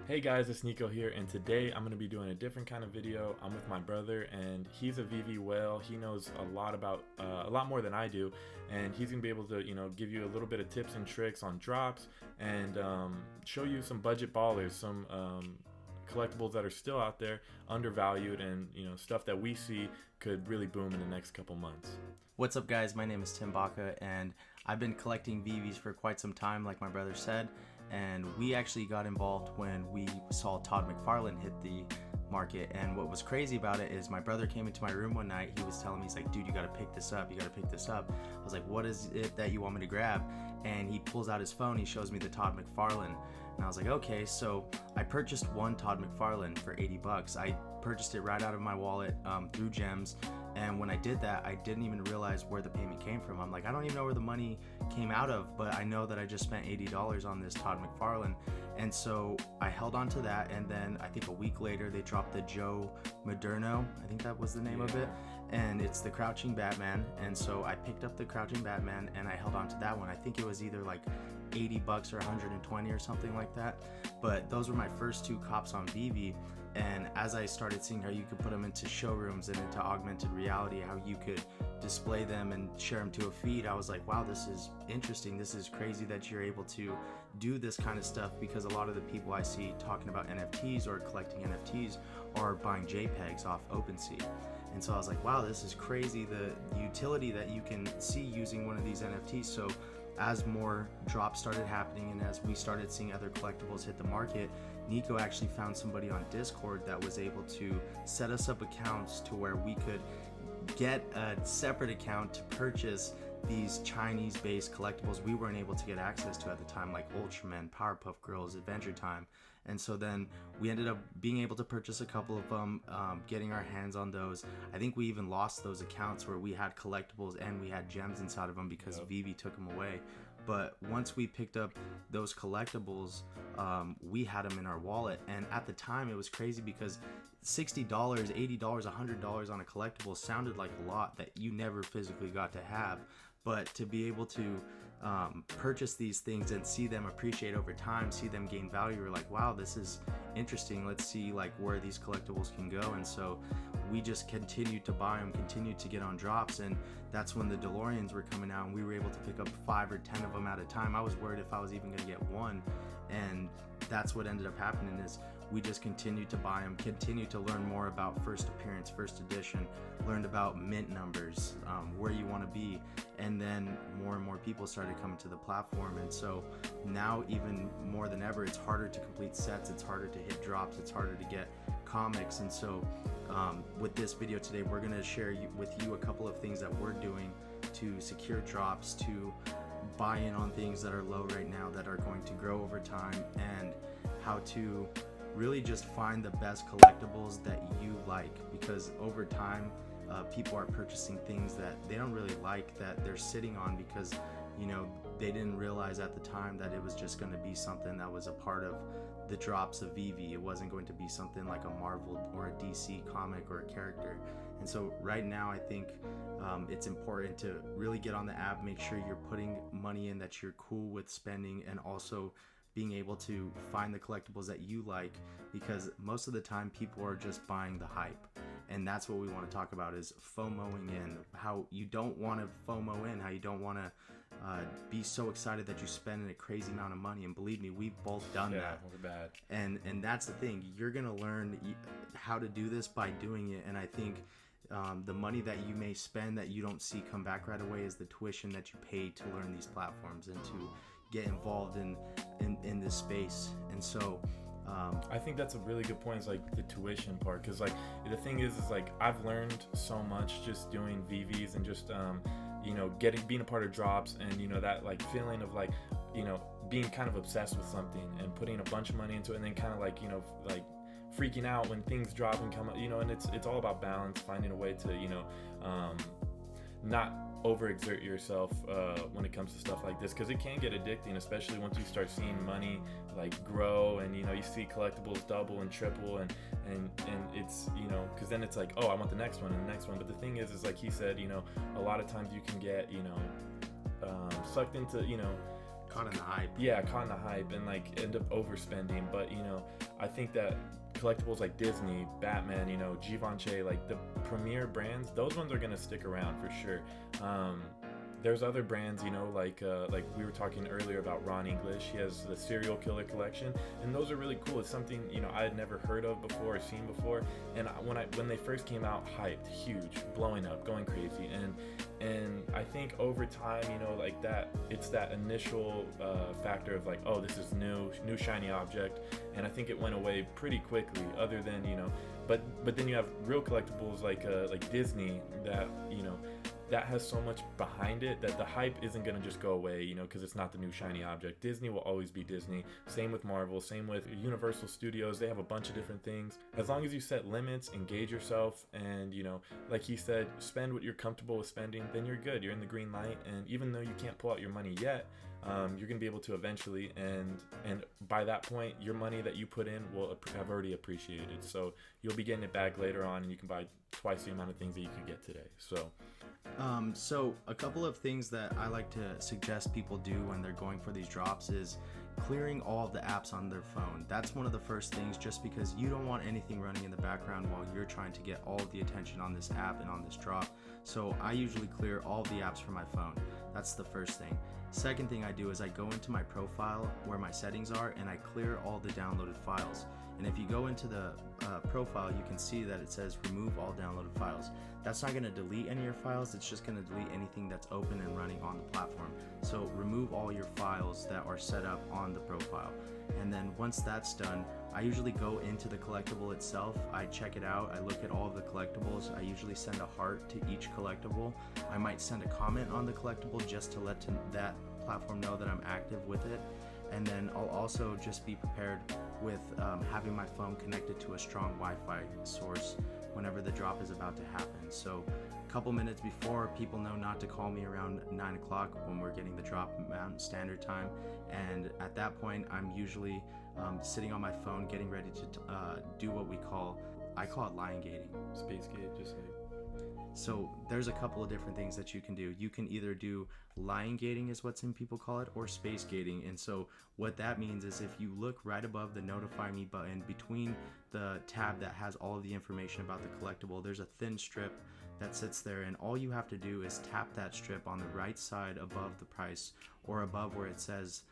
Hey guys, it's Nico here, and today I'm going to be doing a different kind of video. I'm with my brother, and he's a VeVe whale. He knows a lot about, a lot more than I do, and he's going to be able to, give you a little bit of tips and tricks on drops, and show you some budget ballers, some collectibles that are still out there, undervalued, and stuff that we see could really boom in the next couple months. What's up, guys? My name is Tim Baca, and I've been collecting VeVes for quite some time, like my brother said. And we actually got involved when we saw Todd McFarlane hit the market. And what was crazy about it is my brother came into my room one night. He was telling me, he's like, dude, you got to pick this up. You got to pick this up. I was like, what is it that you want me to grab? And he pulls out his phone. He shows me the Todd McFarlane. And I was like, okay. So I purchased one Todd McFarlane for 80 bucks. I purchased it right out of my wallet through Gems. And when I did that, I didn't even realize where the payment came from. I'm like, I don't even know where the money came out of, but I know that I just spent $80 on this Todd McFarlane. And so I held on to that, and then I think a week later they dropped the Joe Moderno, I think that was the name of it, and it's the Crouching Batman. And so I picked up the Crouching Batman and I held on to that one. I think it was either like 80 bucks or 120 or something like that. But those were my first two cops on VeVe. And as I started seeing how you could put them into showrooms and into augmented reality, how you could display them and share them to a feed, I was like, wow, this is interesting. This is crazy that you're able to do this kind of stuff, because a lot of the people I see talking about NFTs or collecting NFTs are buying JPEGs off OpenSea. And so I was like, wow, this is crazy, the utility that you can see using one of these NFTs. So as more drops started happening and as we started seeing other collectibles hit the market, Nico actually found somebody on Discord that was able to set us up accounts to where we could get a separate account to purchase these Chinese-based collectibles we weren't able to get access to at the time, like Ultraman, Powerpuff Girls, Adventure Time. And so then we ended up being able to purchase a couple of them, getting our hands on those. I think we even lost those accounts where we had collectibles and we had gems inside of them because VeVe took them away. But once we picked up those collectibles, we had them in our wallet. And at the time, it was crazy because $60, $80, $100 on a collectible sounded like a lot that you never physically got to have. But to be able to purchase these things and see them appreciate over time, see them gain value, we're like, wow, this is interesting. Let's see like where these collectibles can go. And so we just continued to buy them, continued to get on drops, and that's when the DeLoreans were coming out and we were able to pick up 5 or 10 of them at a time. I was worried if I was even gonna get one, and that's what ended up happening is we just continued to buy them, continued to learn more about first appearance, first edition, learned about mint numbers, where you want to be, and then more and more people started coming to the platform. And so now even more than ever, it's harder to complete sets, it's harder to hit drops, it's harder to get comics. And so with this video today, we're going to share with you a couple of things that we're doing to secure drops, to buy in on things that are low right now that are going to grow over time, and how to really just find the best collectibles that you like, because over time people are purchasing things that they don't really like, that they're sitting on because they didn't realize at the time that it was just going to be something that was a part of the drops of VeVe. It wasn't going to be something like a Marvel or a DC comic or a character. And so right now I think it's important to really get on the app, make sure you're putting money in that you're cool with spending, and also being able to find the collectibles that you like, because most of the time people are just buying the hype. And that's what we want to talk about, is FOMOing in, how you don't want to FOMO in, how you don't want to be so excited that you spend a crazy amount of money. And believe me, we've both done that. We're bad. And that's the thing, you're gonna learn how to do this by doing it. And I think the money that you may spend that you don't see come back right away is the tuition that you pay to learn these platforms and to get involved in this space. And so I think that's a really good point, is like the tuition part, because like the thing is like I've learned so much just doing VeVes and just being a part of drops, and that like feeling of like being kind of obsessed with something and putting a bunch of money into it, and then kind of like like freaking out when things drop and come up, and it's all about balance, finding a way to not overexert yourself when it comes to stuff like this, because it can get addicting, especially once you start seeing money like grow, and you see collectibles double and triple, and it's because then it's like, oh, I want the next one and the next one. But the thing is like he said, a lot of times you can get sucked into caught in the hype. Yeah, caught in the hype and like end up overspending. But think that collectibles like Disney, Batman, you know, Givenchy, like the premier brands, those ones are gonna stick around for sure. There's other brands, you know, like we were talking earlier about Ron English. He has the Serial Killer collection, and those are really cool. It's something, you know, I had never heard of before or seen before. And when they first came out, hyped, huge, blowing up, going crazy. And I think over time, you know, like that, it's that initial factor of like, oh, this is new shiny object. And I think it went away pretty quickly. Other than, you know, but then you have real collectibles like Disney that, you know, that has so much behind it that the hype isn't going to just go away, you know, because it's not the new shiny object. Disney will always be Disney. Same with Marvel, same with Universal Studios. They have a bunch of different things. As long as you set limits, engage yourself, and, you know, like he said, spend what you're comfortable with spending, then you're good. You're in the green light. And even though you can't pull out your money yet, you're going to be able to eventually, and by that point, your money that you put in will have already appreciated. So you'll be getting it back later on, and you can buy twice the amount of things that you could get today. So a couple of things that I like to suggest people do when they're going for these drops is clearing all of the apps on their phone. That's one of the first things, just because you don't want anything running in the background while you're trying to get all of the attention on this app and on this drop. So I usually clear all of the apps from my phone. That's the first thing. Second thing I do is I go into my profile where my settings are, and I clear all the downloaded files. And if you go into the profile, you can see that it says remove all downloaded files. That's not going to delete any of your files, it's just going to delete anything that's open and running on the platform. So remove all your files that are set up on the profile. And then once that's done, I usually go into the collectible itself, I check it out, I look at all of the collectibles, I usually send a heart to each collectible. I might send a comment on the collectible just to let that platform know that I'm active with it. And then I'll also just be prepared with having my phone connected to a strong Wi-Fi source whenever the drop is about to happen. So a couple minutes before, people know not to call me around 9 o'clock when we're getting the drop Mountain Standard Time. And at that point, I'm usually sitting on my phone getting ready to do what I call it line gating. Space gate, just like. So there's a couple of different things that you can do. You can either do line gating, is what some people call it, or space gating. And so what that means is if you look right above the notify me button, between the tab that has all of the information about the collectible, there's a thin strip that sits there, and all you have to do is tap that strip on the right side above the price, or above where it says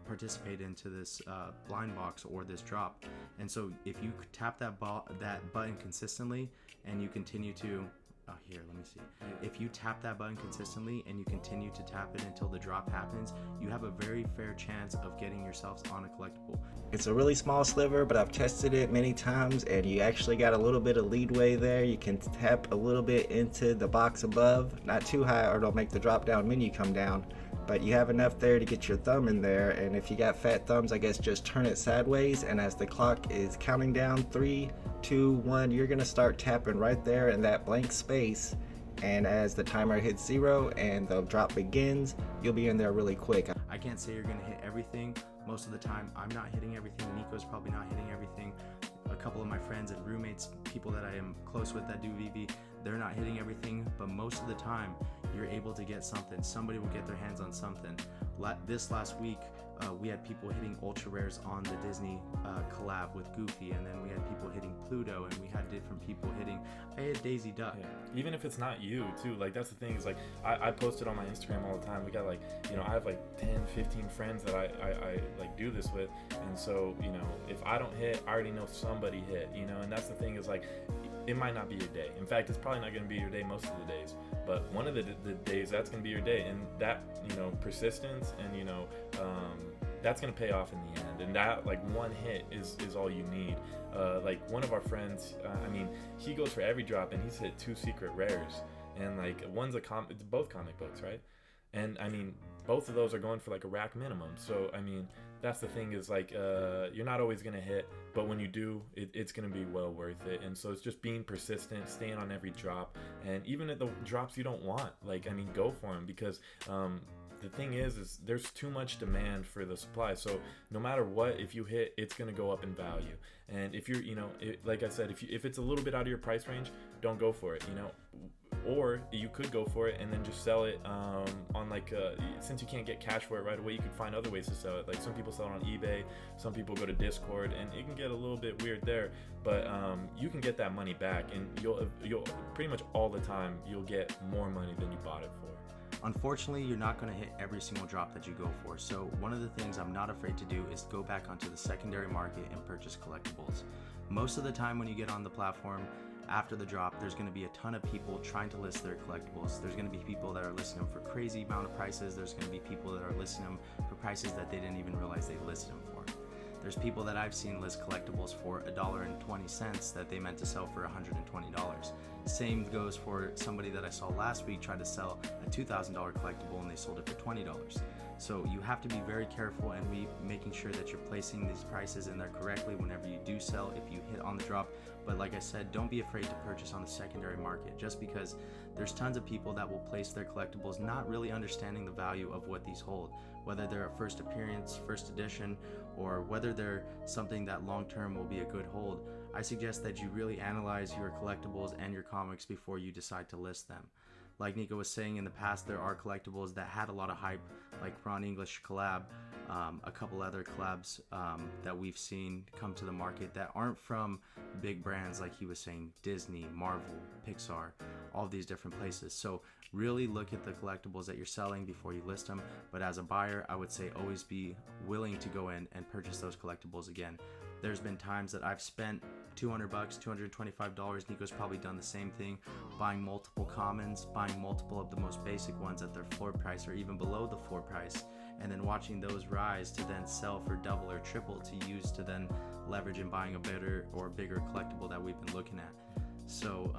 participate into this blind box or this drop. And so if you tap that button consistently, and you continue to here, let me see. If you tap that button consistently and you continue to tap it until the drop happens, you have a very fair chance of getting yourselves on a collectible. It's a really small sliver, but I've tested it many times, and you actually got a little bit of leadway there. You can tap a little bit into the box above, not too high or it'll make the drop down menu come down, but you have enough there to get your thumb in there. And if you got fat thumbs, I guess just turn it sideways, and as the clock is counting down 3, 2, 1, you're gonna start tapping right there in that blank space. And as the timer hits 0 and the drop begins, you'll be in there really quick. I can't say you're gonna hit everything. Most of the time, I'm not hitting everything. Nico's probably not hitting everything. A couple of my friends and roommates, people that I am close with that do VeVe, they're not hitting everything, but most of the time, you're able to get something. Somebody will get their hands on something. This last week, we had people hitting ultra rares on the Disney collab with Goofy, and then we had people hitting Pluto, and we had different people hitting. I hit Daisy Duck. Yeah. Even if it's not you too, like that's the thing is like I post it on my Instagram all the time. We got like, you know, I have like 10, 15 friends that I like do this with, and so, you know, if I don't hit, I already know somebody hit, you know. And that's the thing is like, it might not be your day. In fact, it's probably not going to be your day most of the days, but one of the days that's going to be your day, and that, you know, persistence and, you know, that's going to pay off in the end. And that, like, one hit is all you need. Like one of our friends, I mean, he goes for every drop, and he's hit 2 secret rares, and like one's it's both comic books, right? And I mean, both of those are going for like a rack minimum. So I mean, that's the thing is like, you're not always gonna hit, but when you do, it's gonna be well worth it. And so it's just being persistent, staying on every drop, and even at the drops you don't want, like, I mean, go for them, because the thing is there's too much demand for the supply. So no matter what, if you hit, it's gonna go up in value. And if you're, you know, like I said, if it's a little bit out of your price range, don't go for it. You know, Or you could go for it and then just sell it on like since you can't get cash for it right away, you could find other ways to sell it. Like some people sell it on eBay, some people go to Discord, and it can get a little bit weird there. But you can get that money back, and you'll pretty much all the time you'll get more money than you bought it for. Unfortunately, you're not going to hit every single drop that you go for. So one of the things I'm not afraid to do is go back onto the secondary market and purchase collectibles. Most of the time when you get on the platform after the drop, there's going to be a ton of people trying to list their collectibles. There's going to be people that are listing them for crazy amount of prices. There's going to be people that are listing them for prices that they didn't even realize they listed them for. There's people that I've seen list collectibles for $1.20 that they meant to sell for $120. Same goes for somebody that I saw last week try to sell a $2,000 collectible and they sold it for $20. So you have to be very careful and making sure that you're placing these prices in there correctly whenever you do sell, if you hit on the drop. But like I said, don't be afraid to purchase on the secondary market, just because there's tons of people that will place their collectibles not really understanding the value of what these hold, whether they're a first appearance, first edition, or whether they're something that long term will be a good hold. I suggest that you really analyze your collectibles and your comics before you decide to list them. Like Nico was saying, in the past there are collectibles that had a lot of hype, like Ron English collab, a couple other collabs that we've seen come to the market that aren't from big brands, like he was saying, Disney, Marvel, Pixar, all these different places. So really look at the collectibles that you're selling before you list them. But as a buyer, I would say always be willing to go in and purchase those collectibles again. There's been times that I've spent $200, $225. Nico's probably done the same thing, buying multiple commons, buying multiple of the most basic ones at their floor price or even below the floor price, and then watching those rise to then sell for double or triple to use to then leverage in buying a better or bigger collectible that we've been looking at. So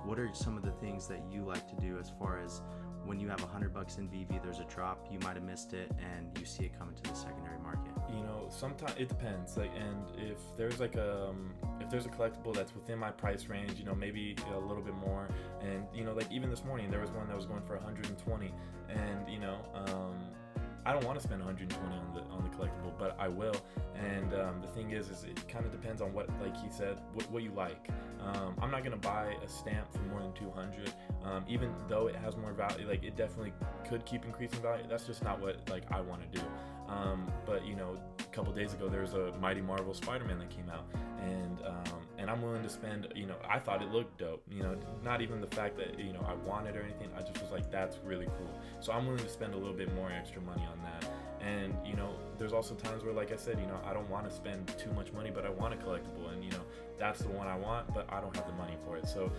what are some of the things that you like to do as far as when you have $100 in VeVe, there's a drop, you might have missed it, and you see it coming to the secondary market? You know, sometimes it depends. Like, and if there's like if there's a collectible that's within my price range, you know, maybe a little bit more, and you know, like even this morning there was one that was going for 120, and you know, I don't want to spend 120 on the collectible, but I will. And the thing is it kind of depends on what, like he said, what you like. I'm not gonna buy a stamp for more than 200, even though it has more value. Like, it definitely could keep increasing value. That's just not what like I want to do. But you know, a couple days ago there was a Mighty Marvel Spider-Man that came out, and I'm willing to spend, you know, I thought it looked dope, you know, not even the fact that, you know, I want it or anything. I just was like, that's really cool. So I'm willing to spend a little bit more extra money on that. And you know, there's also times where, like I said, you know, I don't want to spend too much money, but I want a collectible, and you know, that's the one I want, but I don't have the money for it. So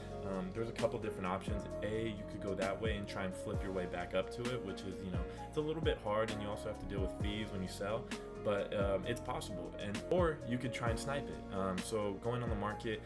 there's a couple different options. You could go that way and try and flip your way back up to it, which is, you know, it's a little bit hard, and you also have to deal with fees when you sell, but it's possible. Or you could try and snipe it. So going on the market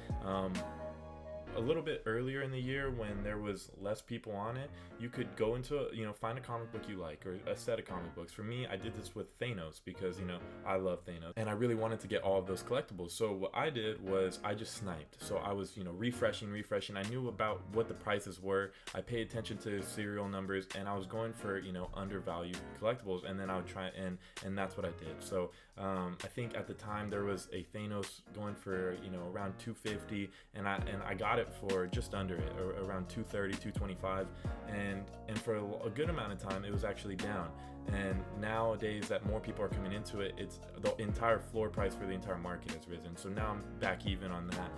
a little bit earlier in the year when there was less people on it, you could go into, you know, find a comic book you like, or a set of comic books. For me, I did this with Thanos because, you know, I love Thanos and I really wanted to get all of those collectibles. So what I did was I just sniped. So I was, you know, refreshing. I knew about what the prices were. I paid attention to serial numbers, and I was going for, you know, undervalued collectibles, and then I would try and that's what I did. So I think at the time there was a Thanos going for, you know, around $250, and I got it for just under it, or around $230, $225, and for a good amount of time it was actually down. And nowadays that more people are coming into it, it's the entire floor price for the entire market has risen. So now I'm back even on that.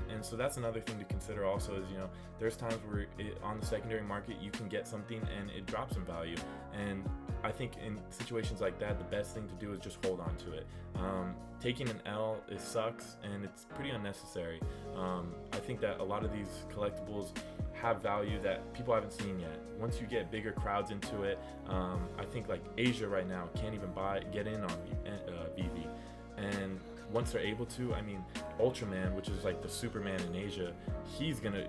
And so that's another thing to consider also, is, you know, there's times where on the secondary market you can get something and it drops in value, and I think in situations like that the best thing to do is just hold on to it. Taking an L, it sucks and it's pretty unnecessary. I think that a lot of these collectibles have value that people haven't seen yet. Once you get bigger crowds into it, I think like Asia right now can't even get in on VeVe, and once they're able to, I mean, Ultraman, which is like the Superman in Asia, he's gonna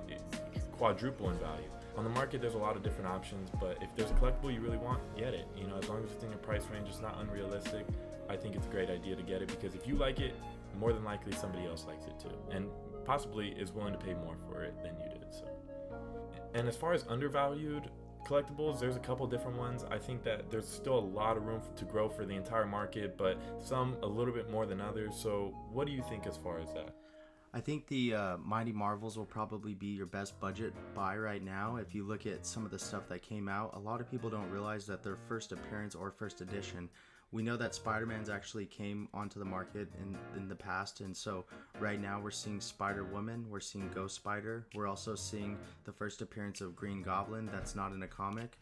quadruple in value. On the market, there's a lot of different options, but if there's a collectible you really want, get it. You know, as long as it's in your price range, it's not unrealistic, I think it's a great idea to get it, because if you like it, more than likely somebody else likes it too, and possibly is willing to pay more for it than you did. So, and as far as undervalued collectibles, there's a couple different ones. I think that there's still a lot of room to grow for the entire market, but some a little bit more than others. So what do you think as far as that? I think the Mighty Marvels will probably be your best budget buy right now. If you look at some of the stuff that came out, a lot of people don't realize that their first appearance or first edition. We know that Spider-Man's actually came onto the market in the past, and so right now we're seeing Spider-Woman, we're seeing Ghost Spider, we're also seeing the first appearance of Green Goblin that's not in a comic.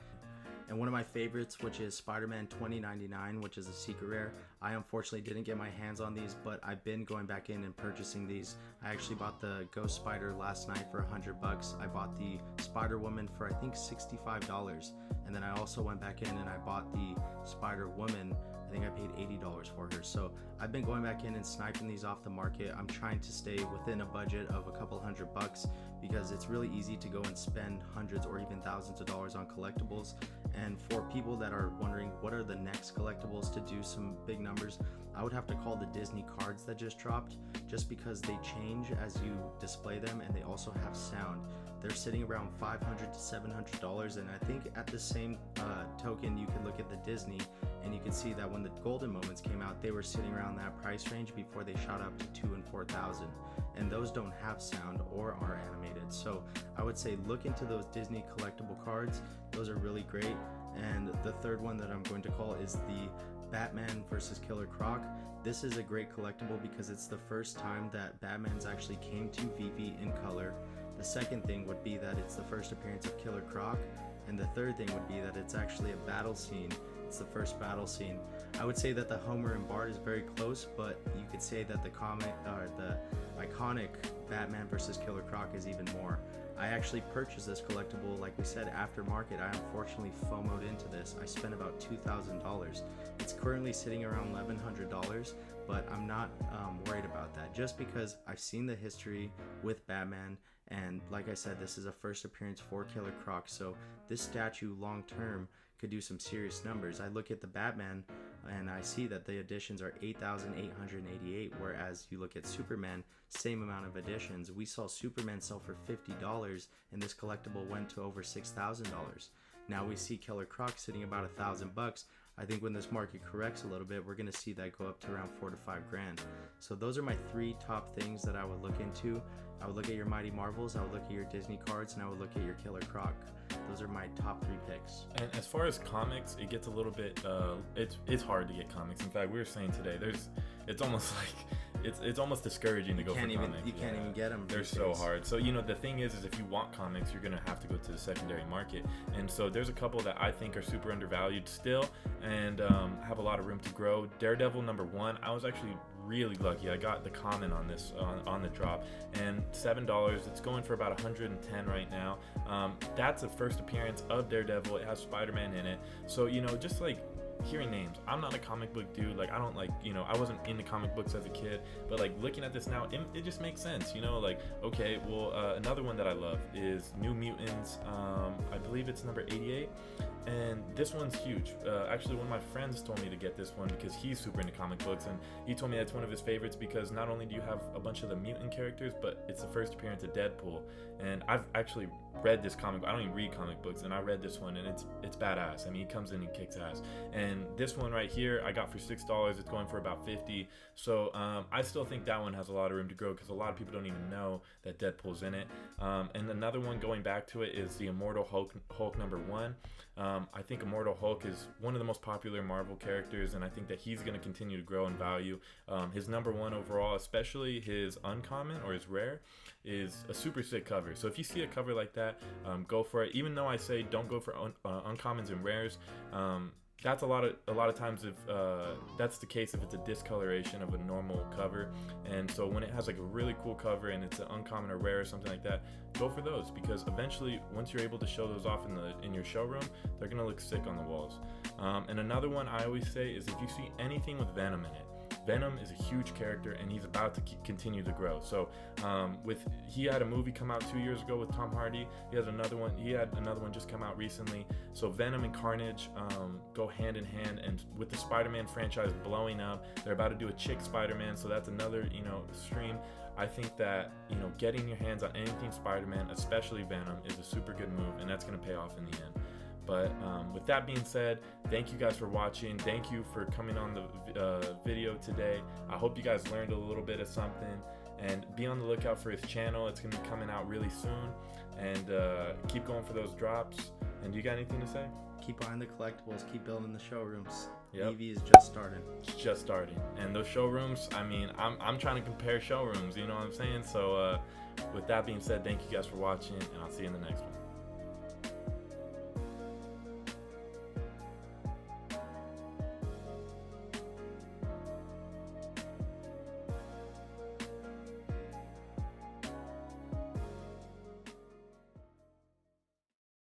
And one of my favorites, which is Spider-Man 2099, which is a secret rare. I unfortunately didn't get my hands on these, but I've been going back in and purchasing these. I actually bought the Ghost Spider last night for $100. I bought the Spider-Woman for I think $65. And then I also went back in and I bought the Spider-Woman. I think I paid $80 for her. So I've been going back in and sniping these off the market. I'm trying to stay within a budget of a couple $100 because it's really easy to go and spend hundreds or even thousands of dollars on collectibles. And for people that are wondering what are the next collectibles to do some big numbers, I would have to call the Disney cards that just dropped, just because they change as you display them and they also have sound. They're sitting around $500 to $700, and I think at the same token you can look at the Disney and you can see that when the Golden Moments came out, they were sitting around that price range before they shot up to $2,000 and $4,000, and those don't have sound or are animated. So I would say look into those Disney collectible cards. Those are really great. And the third one that I'm going to call is the Batman versus Killer Croc. This is a great collectible because it's the first time that Batman's actually came to VeVe in color. The second thing would be that it's the first appearance of Killer Croc, and the third thing would be that it's actually a battle scene. It's the first battle scene. I would say that the Homer and Bart is very close, but you could say that the iconic Batman versus Killer Croc is even more. I actually purchased this collectible, like we said, aftermarket. I unfortunately FOMO'd into this. I spent about $2,000. It's currently sitting around $1,100, but I'm not worried about that, just because I've seen the history with Batman, and like I said, this is a first appearance for Killer Croc, so this statue long term could do some serious numbers. I look at the Batman and I see that the editions are 8,888, whereas you look at Superman, same amount of editions. We saw Superman sell for $50 and this collectible went to over $6,000. Now we see Killer Croc sitting about $1,000. I think when this market corrects a little bit, we're gonna see that go up to around $4,000 to $5,000. So those are my three top things that I would look into. I would look at your Mighty Marvels, I would look at your Disney cards, and I would look at your Killer Croc. Those are my top three picks. And as far as comics, it gets a little bit, it's hard to get comics. In fact, we were saying today, it's almost like, it's almost discouraging to go for comics. You can't even get them. They're so hard. So, the thing is if you want comics, you're going to have to go to the secondary market. And so there's a couple that I think are super undervalued still and have a lot of room to grow. Daredevil #1, I was actually really lucky. I got the comment on this on the drop, and $7. It's going for about $110 right now. That's a first appearance of Daredevil. It has Spider-Man in it. So, just like hearing names. I'm not a comic book dude. Like, I don't like, I wasn't into comic books as a kid, but like looking at this now, it just makes sense, like, okay, well, another one that I love is New Mutants. I believe it's number 88. And this one's huge. Actually, one of my friends told me to get this one because he's super into comic books, and he told me that's one of his favorites because not only do you have a bunch of the mutant characters, but it's the first appearance of Deadpool. And I've actually read this comic. I don't even read comic books, and I read this one, and it's badass. I mean, he comes in and kicks ass. And this one right here, I got for $6. It's going for about $50. So I still think that one has a lot of room to grow because a lot of people don't even know that Deadpool's in it. And another one going back to it is the Immortal Hulk #1. I think Immortal Hulk is one of the most popular Marvel characters, and I think that he's going to continue to grow in value. His #1 overall, especially his uncommon or his rare, is a super sick cover. So if you see a cover like that, go for it. Even though I say don't go for uncommons and rares, that's a lot of times if that's the case if it's a discoloration of a normal cover. And so when it has like a really cool cover and it's an uncommon or rare or something like that, go for those, because eventually once you're able to show those off in your showroom, they're gonna look sick on the walls. And another one I always say is if you see anything with Venom in it. Venom is a huge character and he's about to continue to grow. So he had a movie come out 2 years ago with Tom Hardy. He had another one just come out recently. So Venom and Carnage go hand in hand, and with the Spider-Man franchise blowing up, they're about to do a chick Spider-Man, so that's another stream. I think that getting your hands on anything Spider-Man, especially Venom, is a super good move, and that's going to pay off in the end. But with that being said, thank you guys for watching. Thank you for coming on the video today. I hope you guys learned a little bit of something. And be on the lookout for his channel. It's going to be coming out really soon. And keep going for those drops. And you got anything to say? Keep buying the collectibles. Keep building the showrooms. Yep. VeVe is just starting. It's just starting. And those showrooms, I mean, I'm trying to compare showrooms, you know what I'm saying? So with that being said, thank you guys for watching, and I'll see you in the next one.